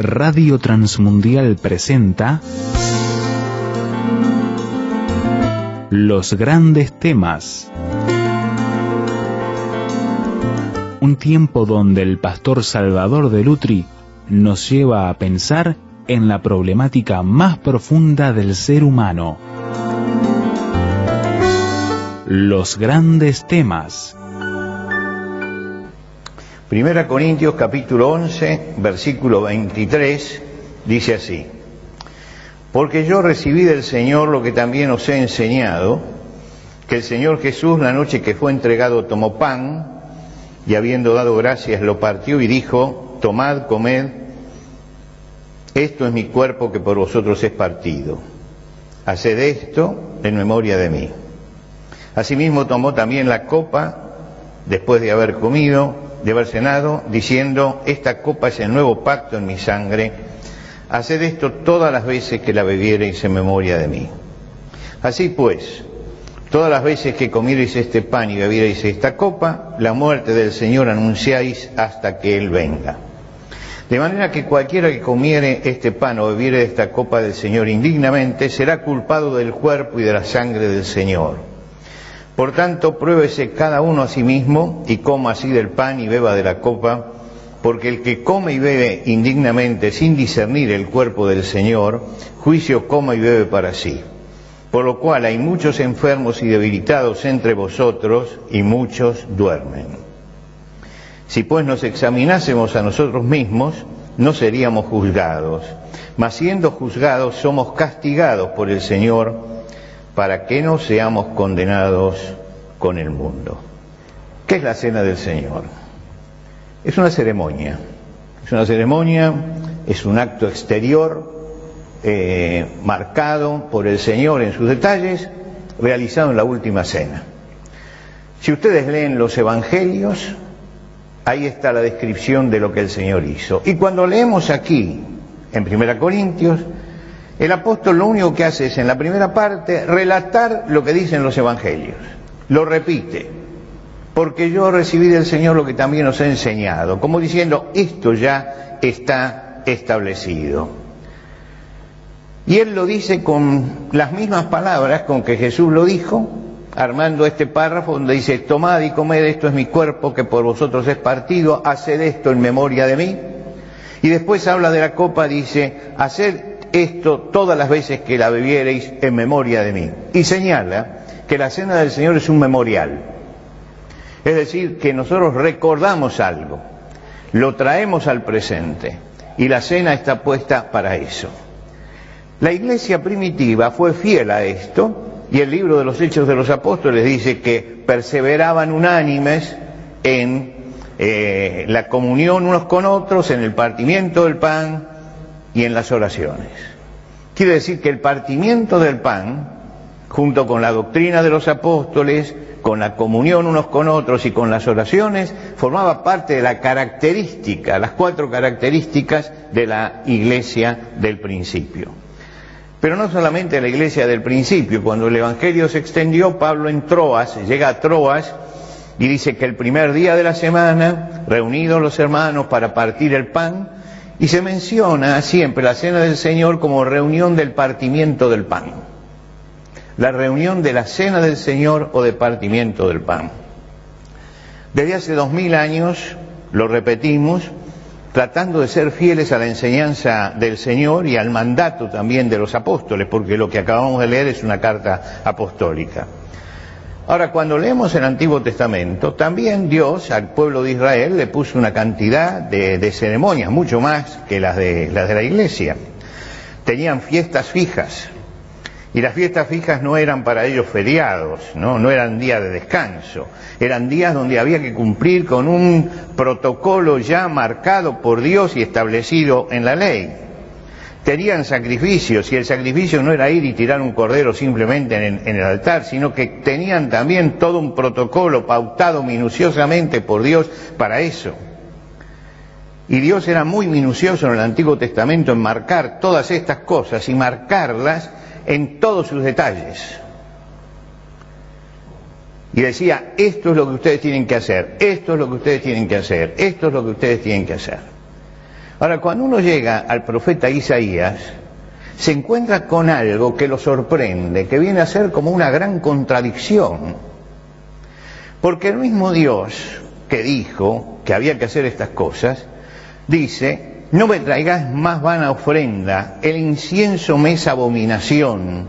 Radio Transmundial presenta Los Grandes Temas. Un tiempo donde el pastor Salvador de Lutri nos lleva a pensar en la problemática más profunda del ser humano. Los Grandes Temas. Primera Corintios capítulo 11, versículo 23, dice así: porque yo recibí del Señor lo que también os he enseñado, que el Señor Jesús, la noche que fue entregado, tomó pan, y habiendo dado gracias, lo partió y dijo: tomad, comed, esto es mi cuerpo que por vosotros es partido. Haced esto en memoria de mí. Asimismo tomó también la copa, después de haber comido, de haber cenado, diciendo: esta copa es el nuevo pacto en mi sangre. Haced esto todas las veces que la bebiereis en memoria de mí. Así pues, todas las veces que comiereis este pan y bebiereis esta copa, la muerte del Señor anunciáis hasta que Él venga. De manera que cualquiera que comiere este pan o bebiere de esta copa del Señor indignamente, será culpado del cuerpo y de la sangre del Señor. Por tanto, pruébese cada uno a sí mismo, y coma así del pan y beba de la copa, porque el que come y bebe indignamente sin discernir el cuerpo del Señor, juicio come y bebe para sí. Por lo cual hay muchos enfermos y debilitados entre vosotros, y muchos duermen. Si pues nos examinásemos a nosotros mismos, no seríamos juzgados, mas siendo juzgados somos castigados por el Señor, para que no seamos condenados con el mundo. ¿Qué es la cena del Señor? Es una ceremonia. Es una ceremonia, es un acto exterior marcado por el Señor en sus detalles, realizado en la última cena. Si ustedes leen los evangelios, ahí está la descripción de lo que el Señor hizo. Y cuando leemos aquí, en Primera Corintios, el apóstol lo único que hace es, en la primera parte, relatar lo que dicen los evangelios. Lo repite: porque yo recibí del Señor lo que también os he enseñado, como diciendo, esto ya está establecido. Y él lo dice con las mismas palabras con que Jesús lo dijo, armando este párrafo donde dice: tomad y comed, esto es mi cuerpo que por vosotros es partido, haced esto en memoria de mí. Y después habla de la copa, dice: haced esto todas las veces que la bebiereis en memoria de mí. Y señala que la cena del Señor es un memorial. Es decir, que nosotros recordamos algo, lo traemos al presente, y la cena está puesta para eso. La iglesia primitiva fue fiel a esto, y el libro de los Hechos de los Apóstoles dice que perseveraban unánimes en la comunión unos con otros, en el partimiento del pan y en las oraciones. Quiere decir que el partimiento del pan, junto con la doctrina de los apóstoles, con la comunión unos con otros y con las oraciones, formaba parte de la característica, las 4 características de la iglesia del principio. Pero no solamente la iglesia del principio. Cuando el evangelio se extendió, Pablo en Troas, llega a Troas y dice que el primer día de la semana, reunidos los hermanos para partir el pan, y se menciona siempre la cena del Señor como reunión del partimiento del pan. La reunión de la cena del Señor o de partimiento del pan. Desde hace 2000 años, lo repetimos, tratando de ser fieles a la enseñanza del Señor y al mandato también de los apóstoles, porque lo que acabamos de leer es una carta apostólica. Ahora, cuando leemos el Antiguo Testamento, también Dios al pueblo de Israel le puso una cantidad de ceremonias, mucho más que las de la iglesia. Tenían fiestas fijas, y las fiestas fijas no eran para ellos feriados, no eran días de descanso, eran días donde había que cumplir con un protocolo ya marcado por Dios y establecido en la ley. Tenían sacrificios, y el sacrificio no era ir y tirar un cordero simplemente en el altar, sino que tenían también todo un protocolo pautado minuciosamente por Dios para eso. Y Dios era muy minucioso en el Antiguo Testamento en marcar todas estas cosas y marcarlas en todos sus detalles. Y decía: esto es lo que ustedes tienen que hacer, esto es lo que ustedes tienen que hacer, esto es lo que ustedes tienen que hacer. Ahora, cuando uno llega al profeta Isaías, se encuentra con algo que lo sorprende, que viene a ser como una gran contradicción. Porque el mismo Dios que dijo que había que hacer estas cosas, dice: no me traigas más vana ofrenda, el incienso me es abominación,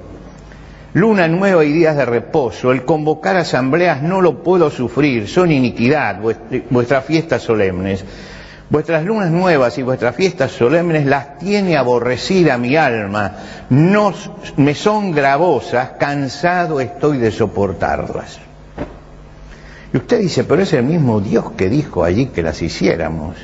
luna nueva y días de reposo, el convocar asambleas no lo puedo sufrir, son iniquidad vuestras fiestas solemnes. Vuestras lunas nuevas y vuestras fiestas solemnes las tiene aborrecida mi alma, no me son gravosas, cansado estoy de soportarlas. Y usted dice, pero es el mismo Dios que dijo allí que las hiciéramos.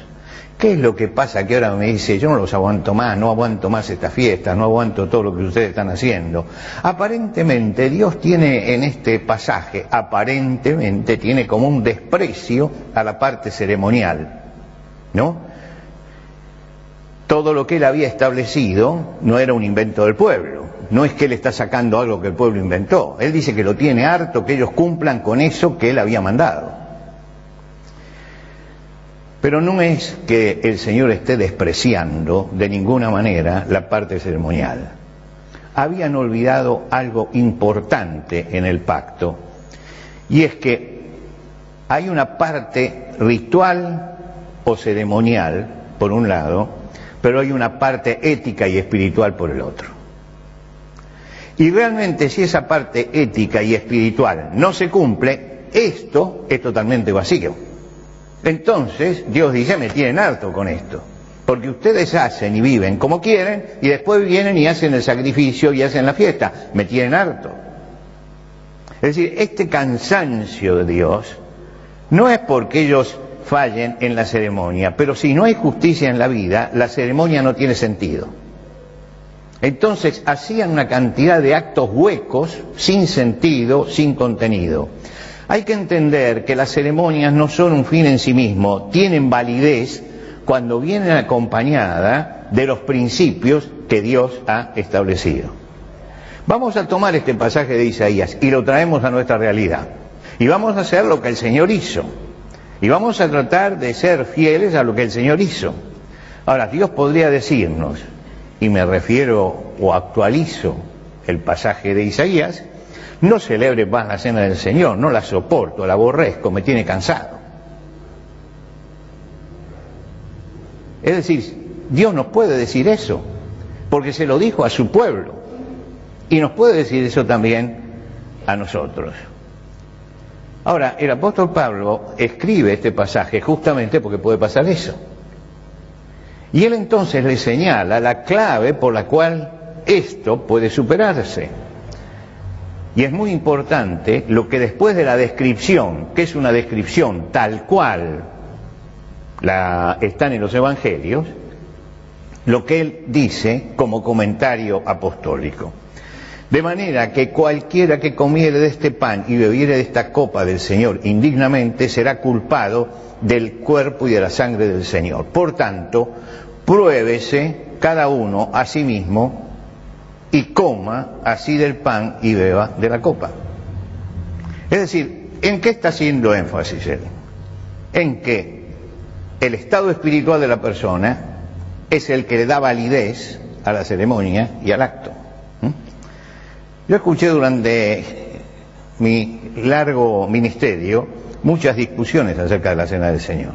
¿Qué es lo que pasa que ahora me dice, yo no los aguanto más, no aguanto más estas fiestas, no aguanto todo lo que ustedes están haciendo? Aparentemente Dios tiene en este pasaje, aparentemente tiene como un desprecio a la parte ceremonial, ¿no? Todo lo que él había establecido no era un invento del pueblo, no es que él está sacando algo que el pueblo inventó, él dice que lo tiene harto, que ellos cumplan con eso que él había mandado. Pero no es que el Señor esté despreciando de ninguna manera la parte ceremonial. Habían olvidado algo importante en el pacto, y es que hay una parte ritual o ceremonial, por un lado, pero hay una parte ética y espiritual por el otro. Y realmente si esa parte ética y espiritual no se cumple, esto es totalmente vacío. Entonces Dios dice, me tienen harto con esto, porque ustedes hacen y viven como quieren y después vienen y hacen el sacrificio y hacen la fiesta, me tienen harto. Es decir, este cansancio de Dios no es porque ellos fallen en la ceremonia, pero si no hay justicia en la vida, la ceremonia no tiene sentido. Entonces hacían una cantidad de actos huecos, sin sentido, sin contenido. Hay que entender que las ceremonias no son un fin en sí mismo, tienen validez cuando vienen acompañadas de los principios que Dios ha establecido. Vamos a tomar este pasaje de Isaías y lo traemos a nuestra realidad. Y vamos a hacer lo que el Señor hizo. Y vamos a tratar de ser fieles a lo que el Señor hizo. Ahora, Dios podría decirnos, y me refiero o actualizo el pasaje de Isaías, no celebre más la cena del Señor, no la soporto, la aborrezco, me tiene cansado. Es decir, Dios nos puede decir eso, porque se lo dijo a su pueblo, y nos puede decir eso también a nosotros. Ahora, el apóstol Pablo escribe este pasaje justamente porque puede pasar eso. Y él entonces le señala la clave por la cual esto puede superarse. Y es muy importante lo que después de la descripción, que es una descripción tal cual están en los evangelios, lo que él dice como comentario apostólico. De manera que cualquiera que comiere de este pan y bebiere de esta copa del Señor indignamente será culpado del cuerpo y de la sangre del Señor. Por tanto, pruébese cada uno a sí mismo y coma así del pan y beba de la copa. Es decir, ¿en qué está haciendo énfasis él? En que el estado espiritual de la persona es el que le da validez a la ceremonia y al acto. Yo escuché durante mi largo ministerio muchas discusiones acerca de la cena del Señor.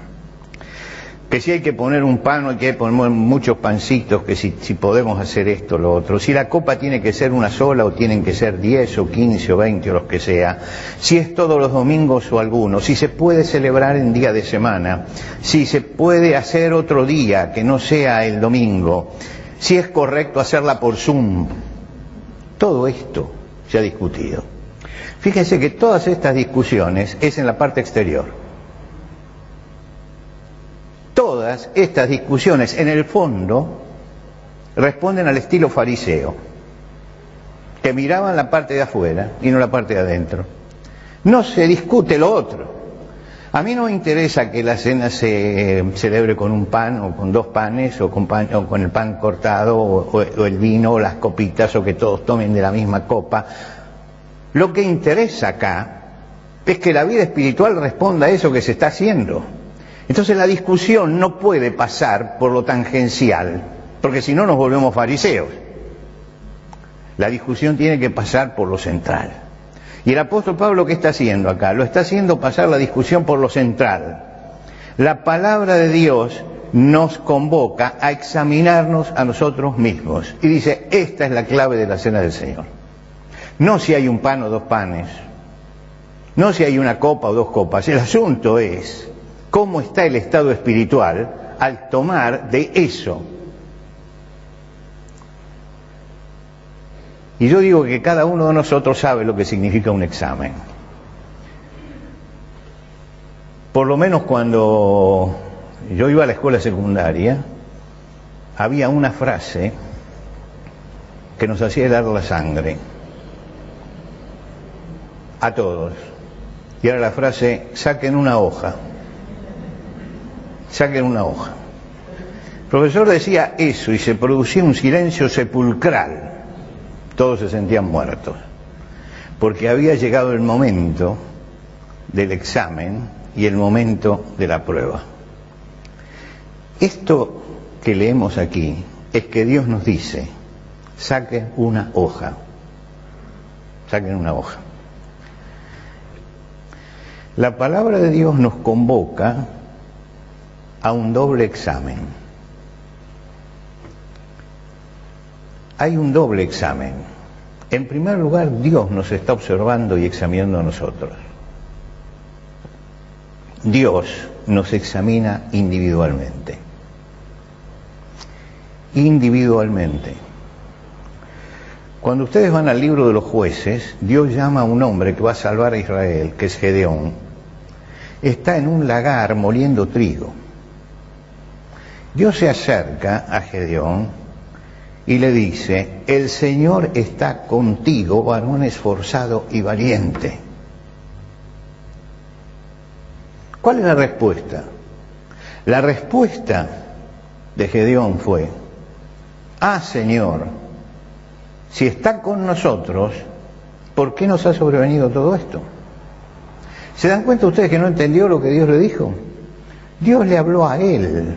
Que si hay que poner un pan, hay que poner muchos pancitos, que si podemos hacer esto o lo otro. Si la copa tiene que ser una sola o tienen que ser 10 o 15 o 20 o los que sea. Si es todos los domingos o algunos. Si se puede celebrar en día de semana. Si se puede hacer otro día que no sea el domingo. Si es correcto hacerla por Zoom. Todo esto se ha discutido. Fíjense que todas estas discusiones es en la parte exterior. Todas estas discusiones en el fondo responden al estilo fariseo, que miraban la parte de afuera y no la parte de adentro. No se discute lo otro. A mí no me interesa que la cena se celebre con un pan o con dos panes o con el pan cortado o el vino o las copitas o que todos tomen de la misma copa. Lo que interesa acá es que la vida espiritual responda a eso que se está haciendo. Entonces la discusión no puede pasar por lo tangencial, porque si no nos volvemos fariseos. La discusión tiene que pasar por lo central. Y el apóstol Pablo, ¿qué está haciendo acá? Lo está haciendo pasar la discusión por lo central. La palabra de Dios nos convoca a examinarnos a nosotros mismos. Y dice, esta es la clave de la cena del Señor. No si hay un pan o dos panes, no si hay una copa o dos copas. El asunto es cómo está el estado espiritual al tomar de eso. Y yo digo que cada uno de nosotros sabe lo que significa un examen. Por lo menos cuando yo iba a la escuela secundaria, había una frase que nos hacía helar la sangre a todos. Y era la frase, saquen una hoja. Saquen una hoja. El profesor decía eso y se producía un silencio sepulcral. Todos se sentían muertos, porque había llegado el momento del examen y el momento de la prueba. Esto que leemos aquí es que Dios nos dice, saquen una hoja, saquen una hoja. La palabra de Dios nos convoca a un doble examen. Hay un doble examen. En primer lugar, Dios nos está observando y examinando a nosotros. Dios nos examina individualmente. Individualmente. Cuando ustedes van al libro de los jueces, Dios llama a un hombre que va a salvar a Israel, que es Gedeón. Está en un lagar moliendo trigo. Dios se acerca a Gedeón y le dice, el Señor está contigo, varón esforzado y valiente. ¿Cuál es la respuesta? La respuesta de Gedeón fue, Señor, si está con nosotros, ¿por qué nos ha sobrevenido todo esto? ¿Se dan cuenta ustedes que no entendió lo que Dios le dijo? Dios le habló a él.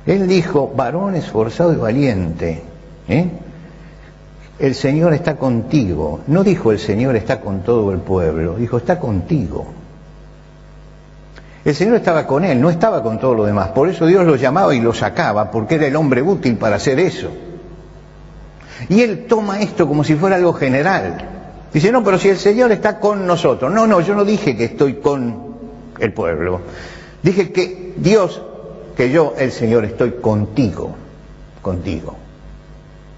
Él dijo, varón esforzado y valiente, el Señor está contigo. No dijo el Señor está con todo el pueblo, dijo está contigo. El Señor estaba con él, no estaba con todo lo demás. Por eso Dios lo llamaba y lo sacaba, porque era el hombre útil para hacer eso. Y él toma esto como si fuera algo general. Dice, no, pero si el Señor está con nosotros. No, yo no dije que estoy con el pueblo. Dije que Dios, que yo, el Señor, estoy contigo. Contigo.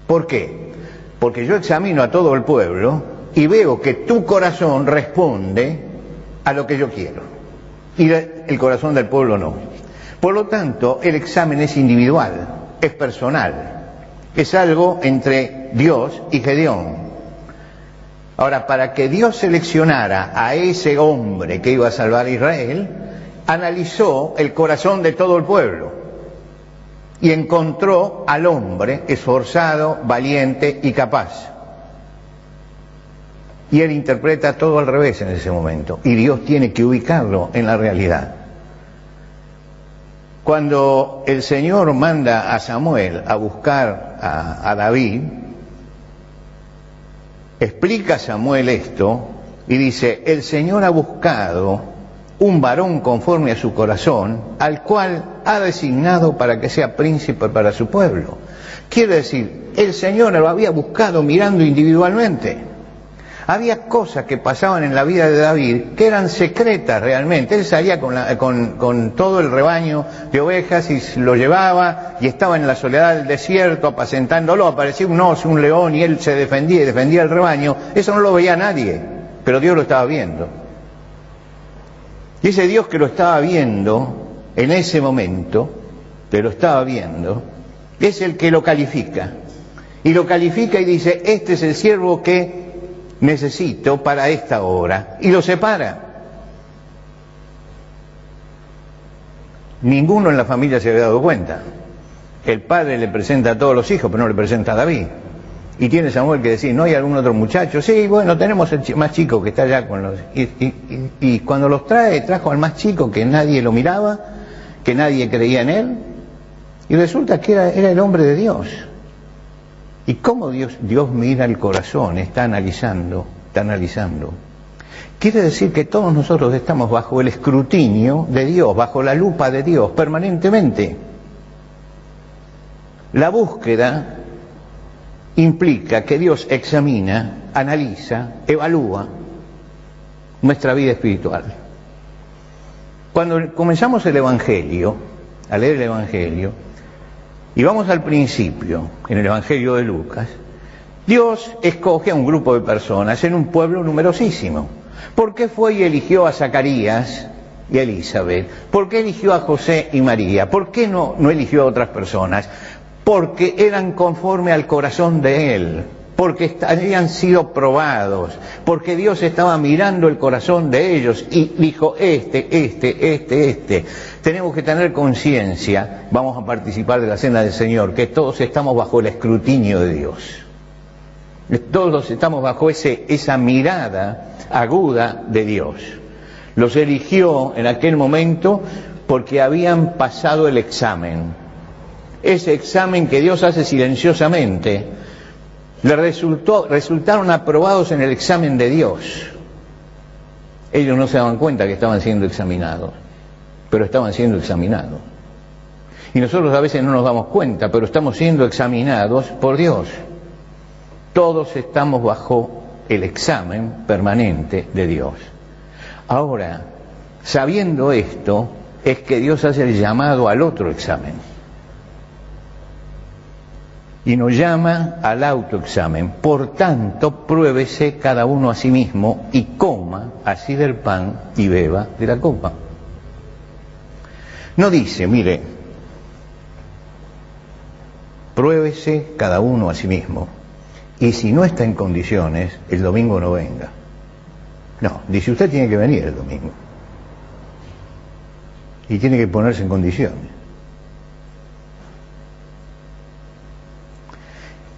¿Por qué? Porque yo examino a todo el pueblo y veo que tu corazón responde a lo que yo quiero. Y el corazón del pueblo no. Por lo tanto, el examen es individual, es personal. Es algo entre Dios y Gedeón. Ahora, para que Dios seleccionara a ese hombre que iba a salvar a Israel, analizó el corazón de todo el pueblo y encontró al hombre esforzado, valiente y capaz. Y él interpreta todo al revés en ese momento, y Dios tiene que ubicarlo en la realidad. Cuando el Señor manda a Samuel a buscar a David, explica Samuel esto y dice, el Señor ha buscado un varón conforme a su corazón, al cual ha designado para que sea príncipe para su pueblo. Quiere decir, el Señor lo había buscado mirando individualmente. Había cosas que pasaban en la vida de David que eran secretas realmente. Él salía con todo el rebaño de ovejas y lo llevaba y estaba en la soledad del desierto apacentándolo. Aparecía un oso, un león y él se defendía y defendía el rebaño. Eso no lo veía nadie, pero Dios lo estaba viendo. Y ese Dios que lo estaba viendo en ese momento, que lo estaba viendo, es el que lo califica. Y lo califica y dice, este es el siervo que necesito para esta obra, y lo separa. Ninguno en la familia se había dado cuenta. El padre le presenta a todos los hijos, pero no le presenta a David. Y tiene Samuel que decir, ¿no hay algún otro muchacho? Sí, bueno, tenemos el más chico que está allá con los... Y cuando los trajo al más chico, que nadie lo miraba, que nadie creía en él, y resulta que era el hombre de Dios. ¿Y cómo Dios mira el corazón? Está analizando. Quiere decir que todos nosotros estamos bajo el escrutinio de Dios, bajo la lupa de Dios, permanentemente. La búsqueda implica que Dios examina, analiza, evalúa nuestra vida espiritual. Cuando comenzamos el Evangelio, a leer el Evangelio, y vamos al principio, en el Evangelio de Lucas, Dios escoge a un grupo de personas en un pueblo numerosísimo. ¿Por qué fue y eligió a Zacarías y a Elizabeth? ¿Por qué eligió a José y María? ¿Por qué no eligió a otras personas? Porque eran conforme al corazón de Él, porque habían sido probados, porque Dios estaba mirando el corazón de ellos y dijo, este. Tenemos que tener conciencia, vamos a participar de la Cena del Señor, que todos estamos bajo el escrutinio de Dios. Todos estamos bajo esa mirada aguda de Dios. Los eligió en aquel momento porque habían pasado el examen. Ese examen que Dios hace silenciosamente, resultaron aprobados en el examen de Dios. Ellos no se daban cuenta que estaban siendo examinados, pero estaban siendo examinados. Y nosotros a veces no nos damos cuenta, pero estamos siendo examinados por Dios. Todos estamos bajo el examen permanente de Dios. Ahora, sabiendo esto, es que Dios hace el llamado al otro examen. Y nos llama al autoexamen. Por tanto, pruébese cada uno a sí mismo y coma así del pan y beba de la copa. No dice, mire, pruébese cada uno a sí mismo. Y si no está en condiciones, el domingo no venga. No, dice, usted tiene que venir el domingo. Y tiene que ponerse en condiciones.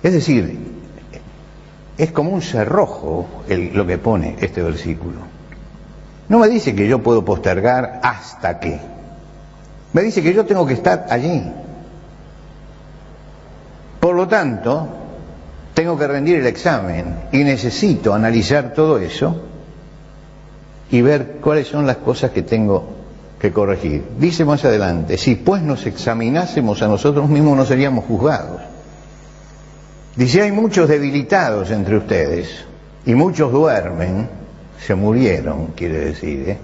Es decir, es como un cerrojo lo que pone este versículo. No me dice que yo puedo postergar hasta que. Me dice que yo tengo que estar allí. Por lo tanto, tengo que rendir el examen y necesito analizar todo eso y ver cuáles son las cosas que tengo que corregir. Dice más adelante, si pues nos examinásemos a nosotros mismos no seríamos juzgados. Dice, hay muchos debilitados entre ustedes y muchos duermen, se murieron, quiere decir.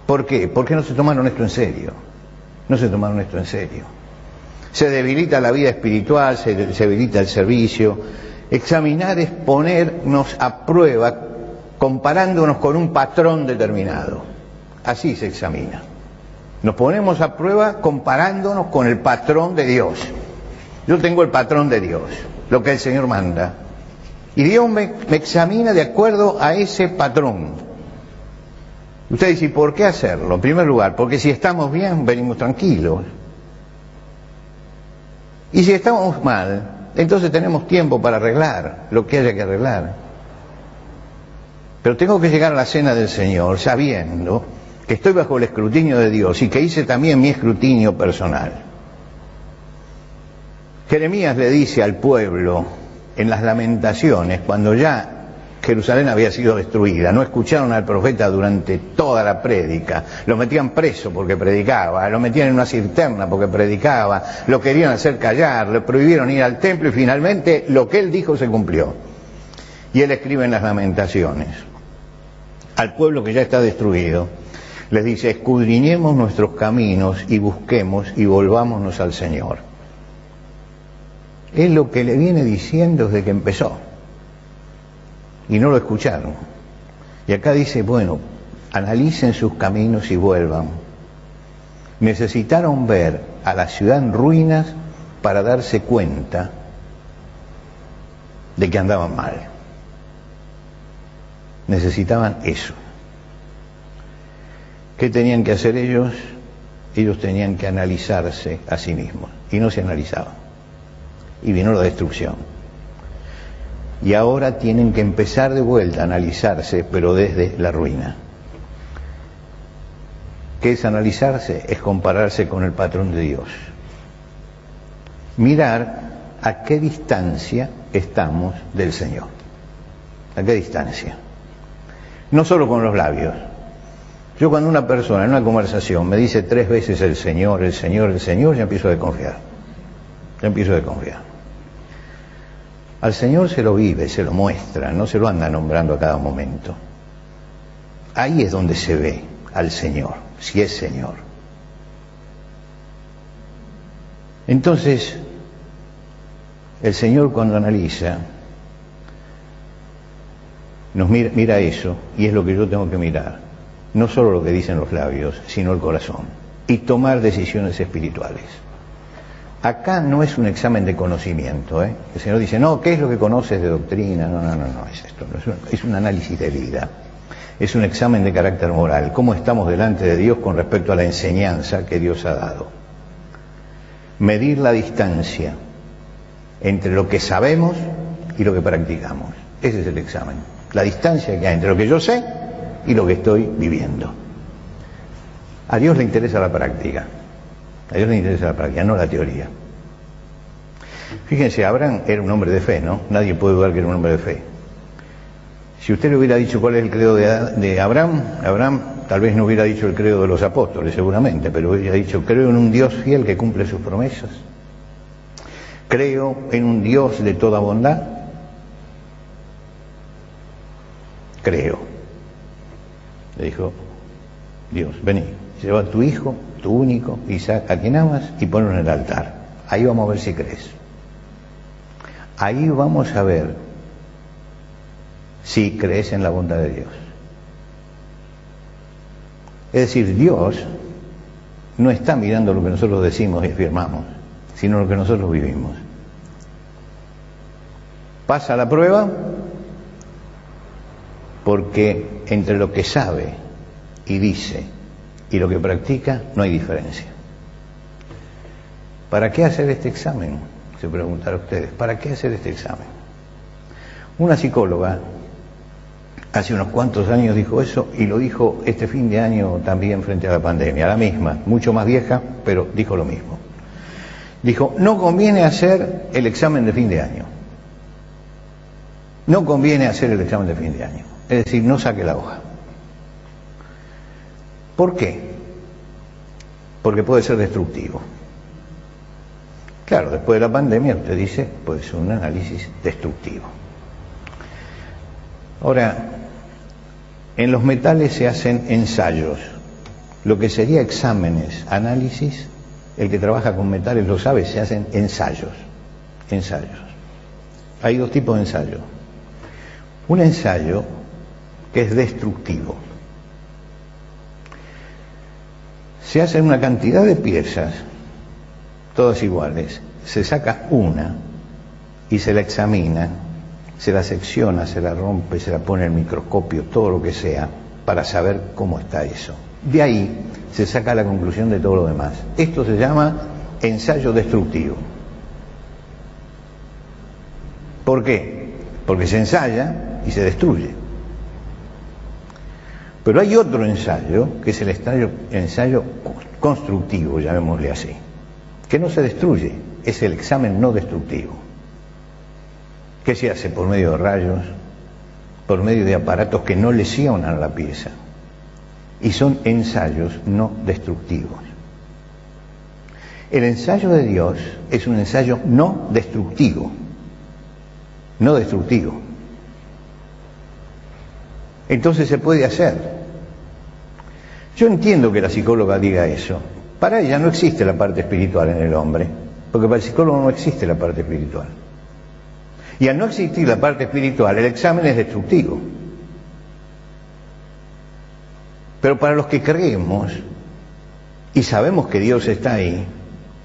¿Por qué? Porque no se tomaron esto en serio. No se tomaron esto en serio. Se debilita la vida espiritual, se debilita el servicio. Examinar es ponernos a prueba comparándonos con un patrón determinado. Así se examina. Nos ponemos a prueba comparándonos con el patrón de Dios. Yo tengo el patrón de Dios, lo que el Señor manda. Y Dios me examina de acuerdo a ese patrón. Usted dice, ¿y por qué hacerlo? En primer lugar, porque si estamos bien, venimos tranquilos. Y si estamos mal, entonces tenemos tiempo para arreglar lo que haya que arreglar. Pero tengo que llegar a la cena del Señor sabiendo que estoy bajo el escrutinio de Dios y que hice también mi escrutinio personal. Jeremías le dice al pueblo en las Lamentaciones, cuando ya Jerusalén había sido destruida, no escucharon al profeta durante toda la prédica, lo metían preso porque predicaba, lo metían en una cisterna porque predicaba, lo querían hacer callar, le prohibieron ir al templo y finalmente lo que él dijo se cumplió. Y él escribe en las Lamentaciones, al pueblo que ya está destruido, les dice, escudriñemos nuestros caminos y busquemos y volvámonos al Señor. Es lo que le viene diciendo desde que empezó. Y no lo escucharon. Y acá dice, bueno, analicen sus caminos y vuelvan. Necesitaron ver a la ciudad en ruinas para darse cuenta de que andaban mal. Necesitaban eso. ¿Qué tenían que hacer ellos? Ellos tenían que analizarse a sí mismos. Y no se analizaban. Y vino la destrucción. Y ahora tienen que empezar de vuelta a analizarse, pero desde la ruina. ¿Qué es analizarse? Es compararse con el patrón de Dios. Mirar a qué distancia estamos del Señor. ¿A qué distancia? No solo con los labios. Yo cuando una persona en una conversación me dice 3 veces el Señor, el Señor, el Señor, ya empiezo a desconfiar. Ya empiezo a desconfiar. Al Señor se lo vive, se lo muestra, no se lo anda nombrando a cada momento. Ahí es donde se ve al Señor, si es Señor. Entonces, el Señor cuando analiza, nos mira eso, y es lo que yo tengo que mirar. No solo lo que dicen los labios, sino el corazón. Y tomar decisiones espirituales. Acá no es un examen de conocimiento, ¿eh? El Señor dice, no, ¿qué es lo que conoces de doctrina? No, es esto. Es un análisis de vida. Es un examen de carácter moral. ¿Cómo estamos delante de Dios con respecto a la enseñanza que Dios ha dado? Medir la distancia entre lo que sabemos y lo que practicamos. Ese es el examen. La distancia que hay entre lo que yo sé y lo que estoy viviendo. A Dios le interesa la práctica. A Dios le interesa la práctica, no la teoría. Fíjense, Abraham era un hombre de fe, ¿no? Nadie puede dudar que era un hombre de fe. Si usted le hubiera dicho cuál es el credo de Abraham, Abraham tal vez no hubiera dicho el credo de los apóstoles, seguramente, pero hubiera dicho, creo en un Dios fiel que cumple sus promesas. Creo en un Dios de toda bondad. Creo. Le dijo Dios, vení, lleva a tu hijo, tu único, Isaac, a quien amas, y ponlo en el altar. Ahí vamos a ver si crees. Ahí vamos a ver si crees en la bondad de Dios. Es decir, Dios no está mirando lo que nosotros decimos y afirmamos, sino lo que nosotros vivimos. Pasa la prueba porque entre lo que sabe y dice y lo que practica no hay diferencia. ¿Para qué hacer este examen? Se preguntarán ustedes. ¿Para qué hacer este examen? Una psicóloga hace unos cuantos años dijo eso y lo dijo este fin de año también frente a la pandemia, la misma, mucho más vieja, pero dijo lo mismo. Dijo, no conviene hacer el examen de fin de año. No conviene hacer el examen de fin de año. Es decir, no saque la hoja. ¿Por qué? Porque puede ser destructivo. Claro, después de la pandemia, usted dice, puede ser un análisis destructivo. Ahora, en los metales se hacen ensayos. Lo que sería exámenes, análisis, el que trabaja con metales lo sabe, se hacen ensayos. Ensayos. Hay 2 tipos de ensayos. Un ensayo que es destructivo. Se hacen una cantidad de piezas, todas iguales, se saca una y se la examina, se la secciona, se la rompe, se la pone en el microscopio, todo lo que sea, para saber cómo está eso. De ahí se saca la conclusión de todo lo demás. Esto se llama ensayo destructivo. ¿Por qué? Porque se ensaya y se destruye. Pero hay otro ensayo, que es el ensayo constructivo, llamémosle así, que no se destruye, es el examen no destructivo. ¿Qué se hace? Por medio de rayos, por medio de aparatos que no lesionan la pieza. Y son ensayos no destructivos. El ensayo de Dios es un ensayo no destructivo. No destructivo. Entonces se puede hacer. Yo entiendo que la psicóloga diga eso. Para ella no existe la parte espiritual en el hombre, porque para el psicólogo no existe la parte espiritual. Y al no existir la parte espiritual, el examen es destructivo. Pero para los que creemos y sabemos que Dios está ahí,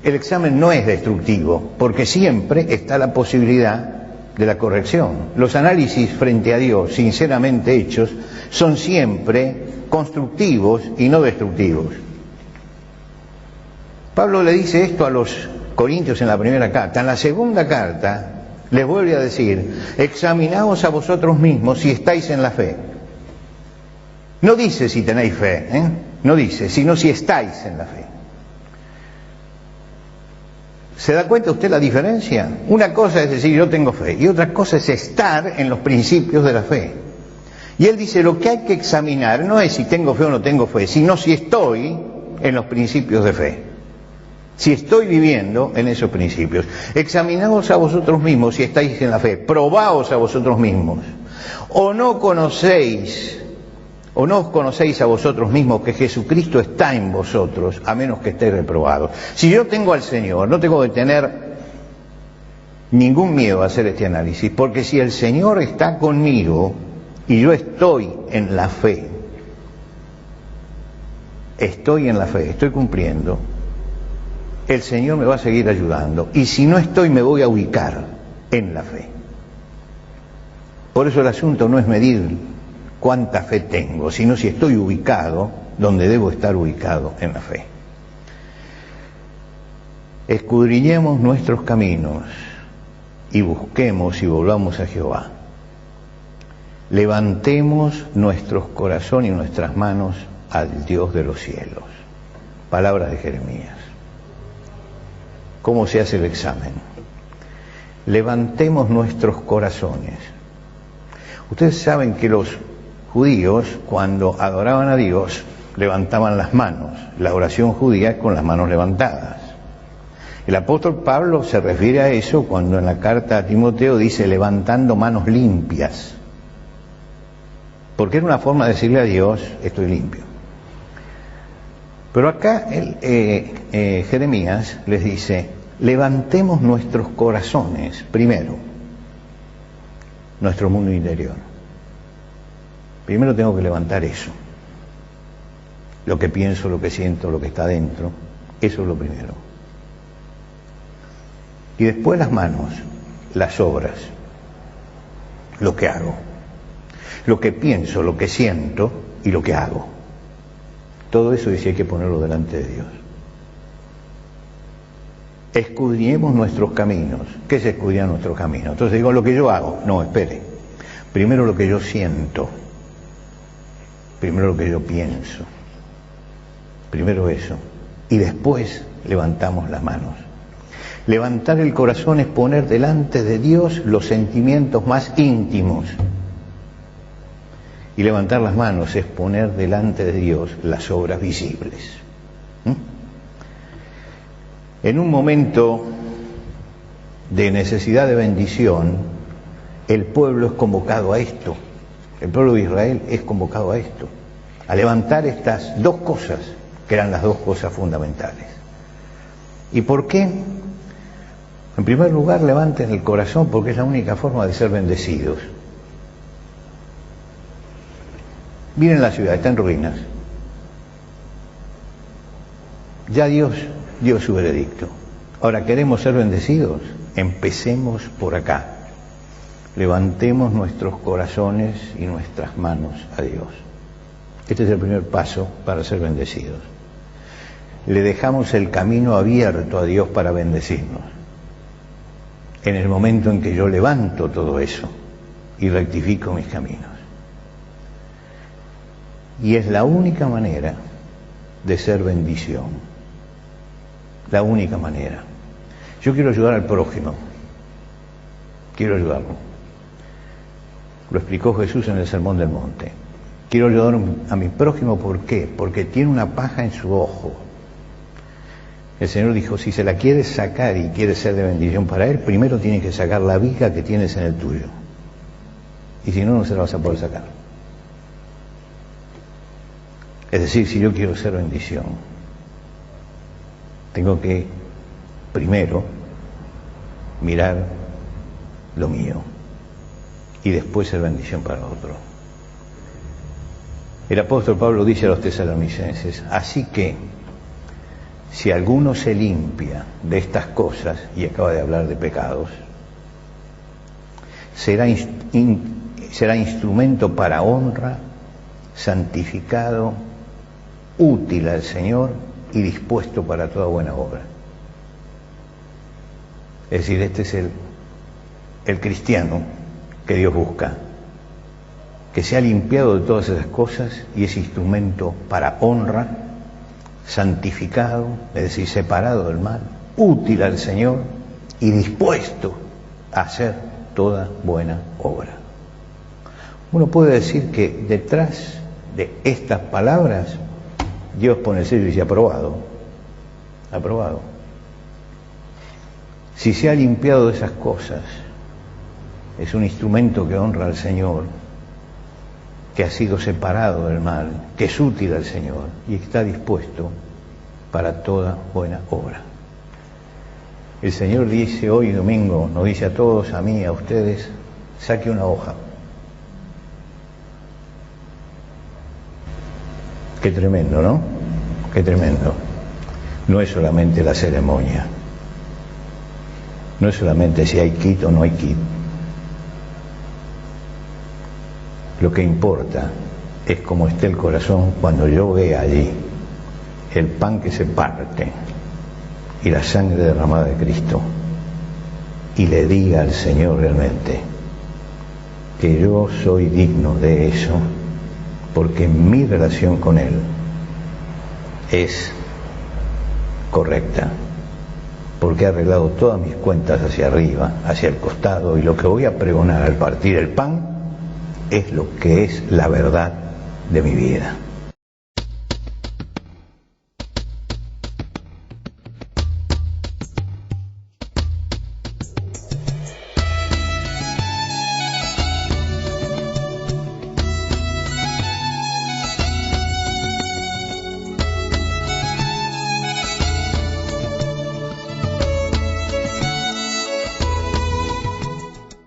el examen no es destructivo, porque siempre está la posibilidad de la corrección. Los análisis frente a Dios, sinceramente hechos, son siempre constructivos y no destructivos. Pablo le dice esto a los Corintios en la primera carta. En la segunda carta les vuelve a decir, examinaos a vosotros mismos si estáis en la fe. No dice si tenéis fe, no dice, sino si estáis en la fe. ¿Se da cuenta usted la diferencia? Una cosa es decir yo tengo fe y otra cosa es estar en los principios de la fe. Y él dice lo que hay que examinar no es si tengo fe o no tengo fe, sino si estoy en los principios de fe. Si estoy viviendo en esos principios. Examinaos a vosotros mismos si estáis en la fe. Probaos a vosotros mismos. O no os conocéis a vosotros mismos que Jesucristo está en vosotros, a menos que estéis reprobados. Si yo tengo al Señor, no tengo que tener ningún miedo a hacer este análisis, porque si el Señor está conmigo y yo estoy en la fe, estoy cumpliendo, el Señor me va a seguir ayudando. Y si no estoy, me voy a ubicar en la fe. Por eso el asunto no es medir cuánta fe tengo, sino si estoy ubicado donde debo estar ubicado en la fe. Escudriñemos nuestros caminos y busquemos y volvamos a Jehová. Levantemos nuestros corazones y nuestras manos al Dios de los cielos. Palabras de Jeremías. ¿Cómo se hace el examen? Levantemos nuestros corazones. Ustedes saben que los judíos, cuando adoraban a Dios, levantaban las manos. La oración judía es con las manos levantadas. El apóstol Pablo se refiere a eso cuando en la carta a Timoteo dice levantando manos limpias. Porque era una forma de decirle a Dios, estoy limpio. Pero acá Jeremías les dice, levantemos nuestros corazones primero, nuestro mundo interior. Primero tengo que levantar eso. Lo que pienso, lo que siento, lo que está dentro, eso es lo primero. Y después las manos, las obras, lo que hago. Lo que pienso, lo que siento y lo que hago. Todo eso dice hay que ponerlo delante de Dios. Escudriñemos nuestros caminos. ¿Qué es escudriñar nuestros caminos? Entonces digo lo que yo hago. No, espere. Primero lo que yo siento. Primero lo que yo pienso. Primero eso. Y después levantamos las manos. Levantar el corazón es poner delante de Dios los sentimientos más íntimos. Y levantar las manos es poner delante de Dios las obras visibles. En un momento de necesidad de bendición, el pueblo es convocado a esto. El pueblo de Israel es convocado a esto. A levantar estas dos cosas, que eran las dos cosas fundamentales. ¿Y por qué? En primer lugar, levanten el corazón porque es la única forma de ser bendecidos. Miren la ciudad, está en ruinas. Ya Dios dio su veredicto. Ahora, ¿queremos ser bendecidos? Empecemos por acá. Levantemos nuestros corazones y nuestras manos a Dios. Este es el primer paso para ser bendecidos. Le dejamos el camino abierto a Dios para bendecirnos. En el momento en que yo levanto todo eso y rectifico mis caminos. Y es la única manera de ser bendición. La única manera. Yo quiero ayudar al prójimo. Quiero ayudarlo. Lo explicó Jesús en el Sermón del Monte. Quiero ayudar a mi prójimo, ¿por qué? Porque tiene una paja en su ojo. El Señor dijo, si se la quieres sacar y quieres ser de bendición para él, primero tienes que sacar la viga que tienes en el tuyo. Y si no, no se la vas a poder sacar. Es decir, si yo quiero ser bendición, tengo que primero mirar lo mío y después ser bendición para otro. El apóstol Pablo dice a los tesalonicenses, así que si alguno se limpia de estas cosas, y acaba de hablar de pecados, será instrumento para honra, santificado, útil al Señor y dispuesto para toda buena obra. Es decir, este es el cristiano que Dios busca, que se ha limpiado de todas esas cosas y es instrumento para honra, santificado, es decir, separado del mal, útil al Señor y dispuesto a hacer toda buena obra. Uno puede decir que detrás de estas palabras Dios pone el sello y dice aprobado, aprobado. Si se ha limpiado de esas cosas, es un instrumento que honra al Señor, que ha sido separado del mal, que es útil al Señor y está dispuesto para toda buena obra. El Señor dice hoy domingo, nos dice a todos, a mí, a ustedes, saque una hoja. Qué tremendo, ¿no? Qué tremendo. No es solamente la ceremonia, no es solamente si hay kit o no hay kit. Lo que importa es cómo esté el corazón cuando yo vea allí el pan que se parte y la sangre derramada de Cristo y le diga al Señor realmente que yo soy digno de eso porque mi relación con Él es correcta, porque he arreglado todas mis cuentas hacia arriba, hacia el costado, y lo que voy a pregonar al partir el pan es lo que es la verdad de mi vida.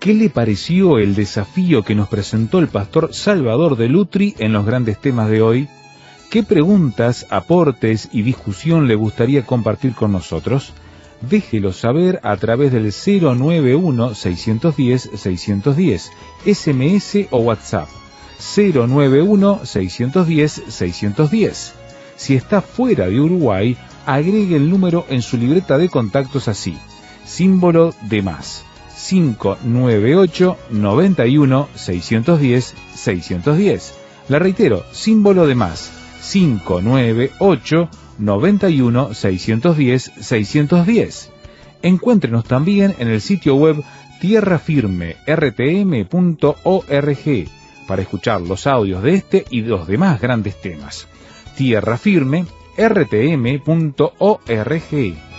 ¿Qué le pareció el desafío que nos presentó el pastor Salvador de Lutri en los grandes temas de hoy? ¿Qué preguntas, aportes y discusión le gustaría compartir con nosotros? Déjelo saber a través del 091-610-610, SMS o WhatsApp, 091-610-610. Si está fuera de Uruguay, agregue el número en su libreta de contactos así, símbolo de más. 598 91 610 610. La reitero, símbolo de más, 598 91 610 610. Encuéntrenos también en el sitio web tierrafirme.rtm.org para escuchar los audios de este y los demás grandes temas. Tierrafirme.rtm.org.